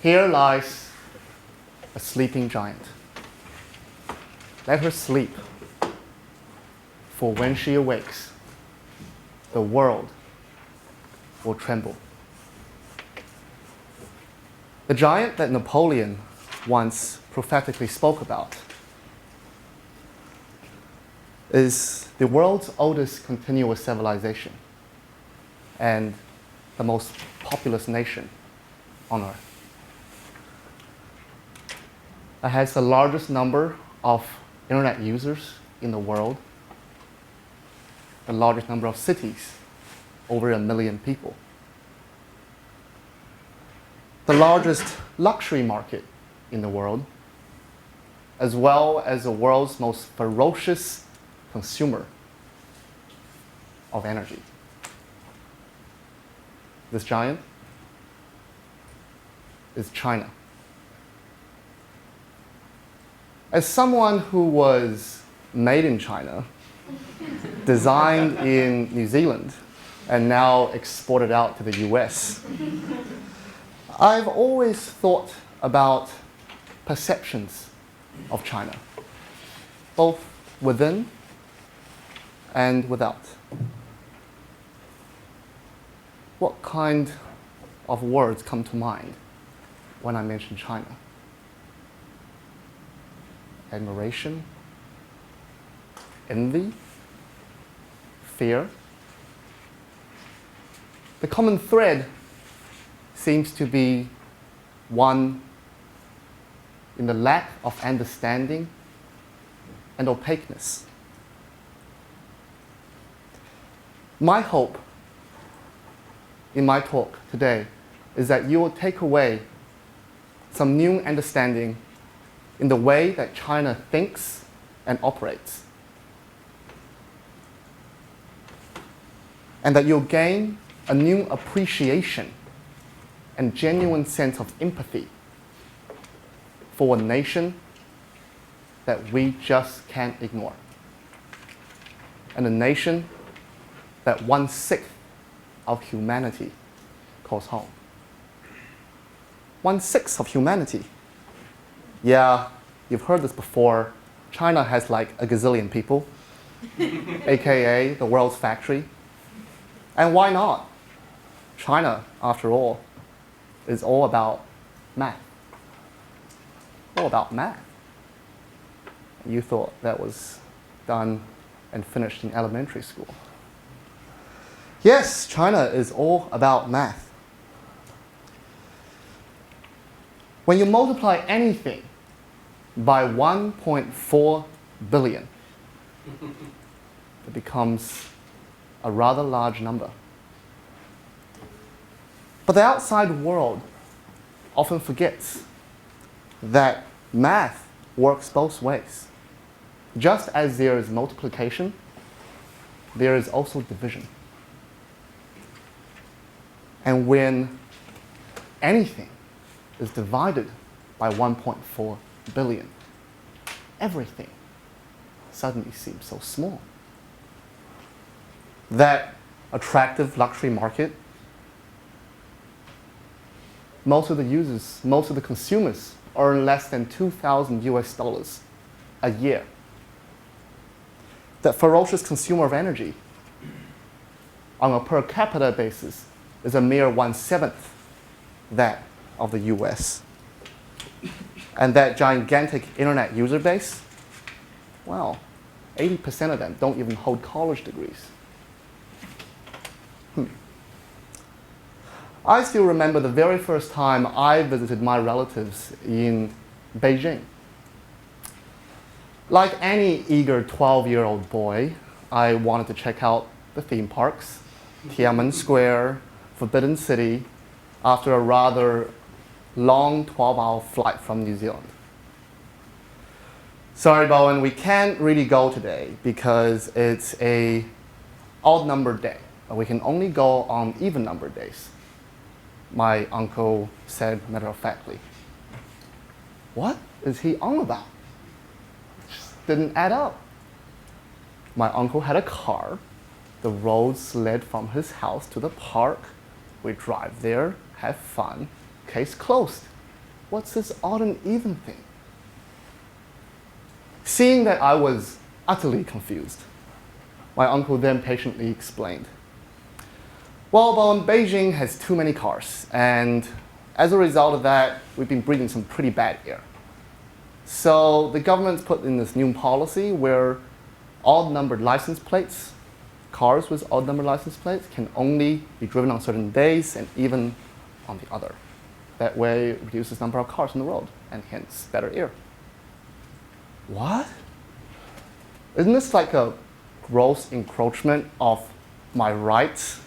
Here lies a sleeping giant. Let her sleep, for when she awakes, the world will tremble. The giant that Napoleon once prophetically spoke about is the world's oldest continuous civilization and the most populous nation on earth. It has the largest number of internet users in the world, the largest number of cities, over 1 million people, the largest luxury market in the world, as well as the world's most ferocious consumer of energy. This giant is China. As someone who was made in China, designed in New Zealand, and now exported out to the US, I've always thought about perceptions of China, both within and without. What kind of words come to mind when I mention China? Admiration, envy, fear. The common thread seems to be one in the lack of understanding and opaqueness. My hope in my talk today is that you will take away some new understanding in the way that China thinks and operates, and that you'll gain a new appreciation and genuine sense of empathy for a nation that we just can't ignore, and a nation that 1/6 of humanity calls home. 1/6 of humanity. Yeah, you've heard this before. China has like a gazillion people, AKA the world's factory. And why not? China, after all, is all about math. All about math. You thought that was done and finished in elementary school. Yes, China is all about math. When you multiply anything by 1.4 billion, it becomes a rather large number. But the outside world often forgets that math works both ways. Just as there is multiplication, there is also division. And when anything is divided by 1.4 billion, everything suddenly seems so small. That attractive luxury market, most of the users, most of the consumers earn less than 2,000 US dollars a year. That ferocious consumer of energy, on a per capita basis, is a mere 1/7 that of the US. And that gigantic internet user base, well, 80% of them don't even hold college degrees. I still remember the very first time I visited my relatives in Beijing. Like any eager 12-year-old boy, I wanted to check out the theme parks, Tiananmen Square, Forbidden City, after a rather long 12-hour flight from New Zealand. Sorry, Bowen, we can't really go today because it's an odd-numbered day. We can only go on even-numbered days, my uncle said matter-of-factly. What is he on about? It just didn't add up. My uncle had a car. The roads led from his house to the park. We drive there, have fun. Case closed. What's this odd and even thing? Seeing that I was utterly confused, my uncle then patiently explained, well, Beijing has too many cars, and as a result of that, we've been breathing some pretty bad air. So the government's put in this new policy where odd-numbered license plates, cars with odd-numbered license plates, can only be driven on certain days and even on the other. That way, it reduces the number of cars on the road, and hence better air. What? Isn't this like a gross encroachment of my rights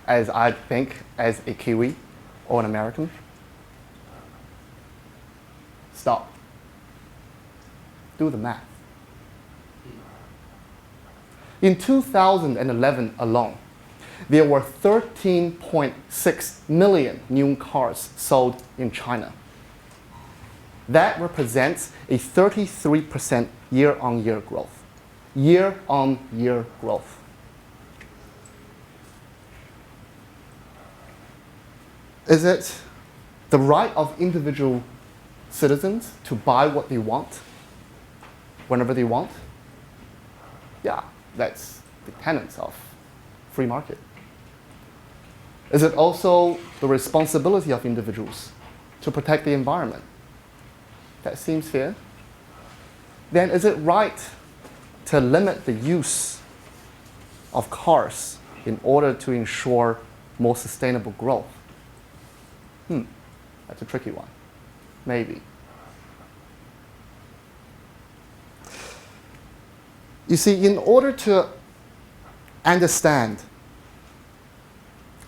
as I think as a Kiwi or an American? Stop. Do the math. In 2011 alone, there were 13.6 million new cars sold in China. That represents a 33% year-on-year growth. Year-on-year growth. Is it the right of individual citizens to buy what they want, whenever they want? Yeah, that's the tenets of free market. Is it also the responsibility of individuals to protect the environment? That seems fair. Then is it right to limit the use of cars in order to ensure more sustainable growth? That's a tricky one. Maybe. You see, in order to understand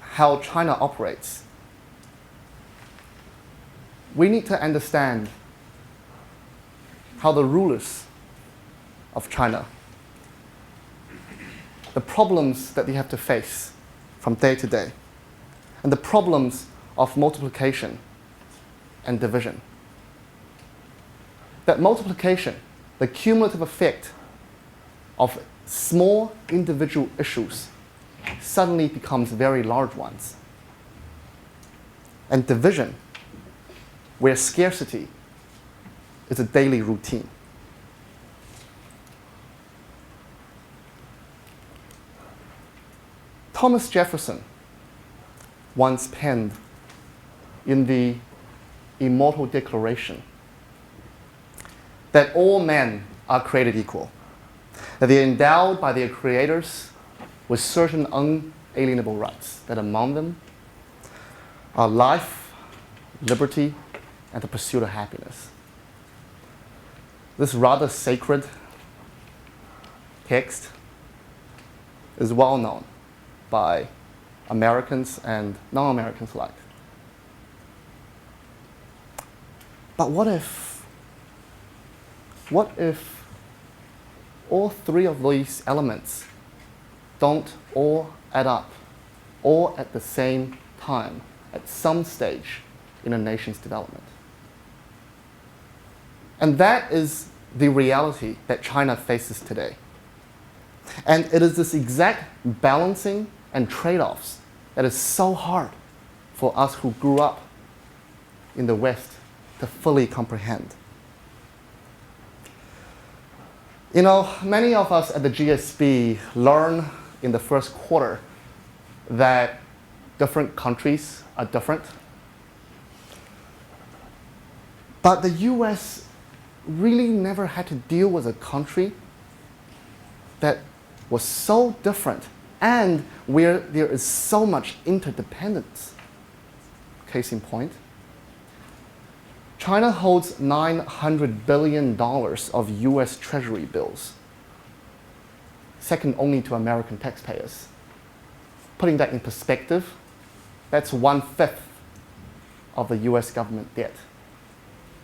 how China operates, we need to understand how the rulers of China, the problems that they have to face from day to day, and the problems of multiplication and division. That multiplication, the cumulative effect of small individual issues suddenly becomes very large ones. And division, where scarcity is a daily routine. Thomas Jefferson once penned in the Immortal Declaration that all men are created equal, that they are endowed by their creators with certain unalienable rights, that among them are life, liberty, and the pursuit of happiness. This rather sacred text is well known by Americans and non-Americans alike. But what if all three of these elements don't all add up, all at the same time, at some stage in a nation's development? And that is the reality that China faces today. And it is this exact balancing and trade-offs that is so hard for us who grew up in the West to fully comprehend. You know, many of us at the GSB learn in the first quarter that different countries are different. But the US really never had to deal with a country that was so different and where there is so much interdependence. Case in point, China holds $900 billion of US Treasury bills, second only to American taxpayers. Putting that in perspective, that's 1/5 of the US government debt.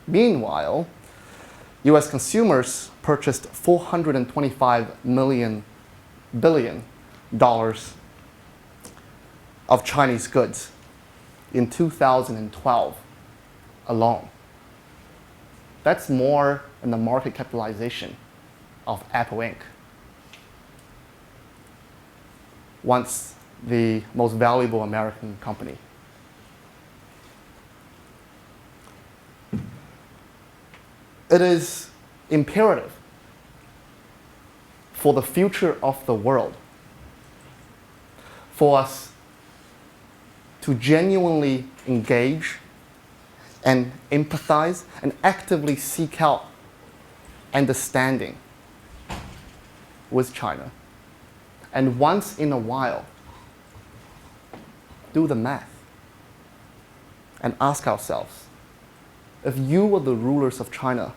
Meanwhile, US consumers purchased $425 billion of Chinese goods in 2012 alone. That's more than the market capitalization of Apple Inc., once the most valuable American company. It is imperative for the future of the world for us to genuinely engage and empathize and actively seek out understanding with China. And once in a while, do the math and ask ourselves, if you were the rulers of China,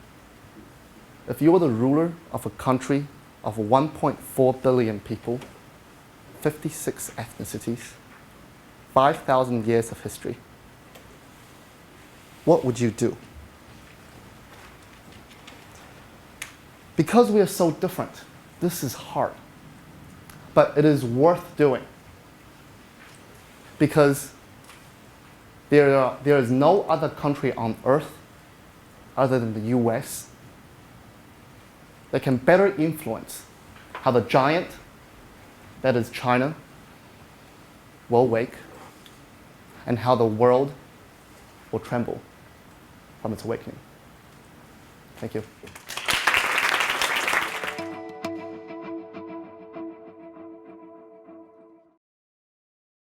if you were the ruler of a country of 1.4 billion people, 56 ethnicities, 5,000 years of history, what would you do? Because we are so different, this is hard. But it is worth doing. Because there is no other country on earth other than the US that can better influence how the giant that is China will wake and how the world will tremble from its awakening. Thank you.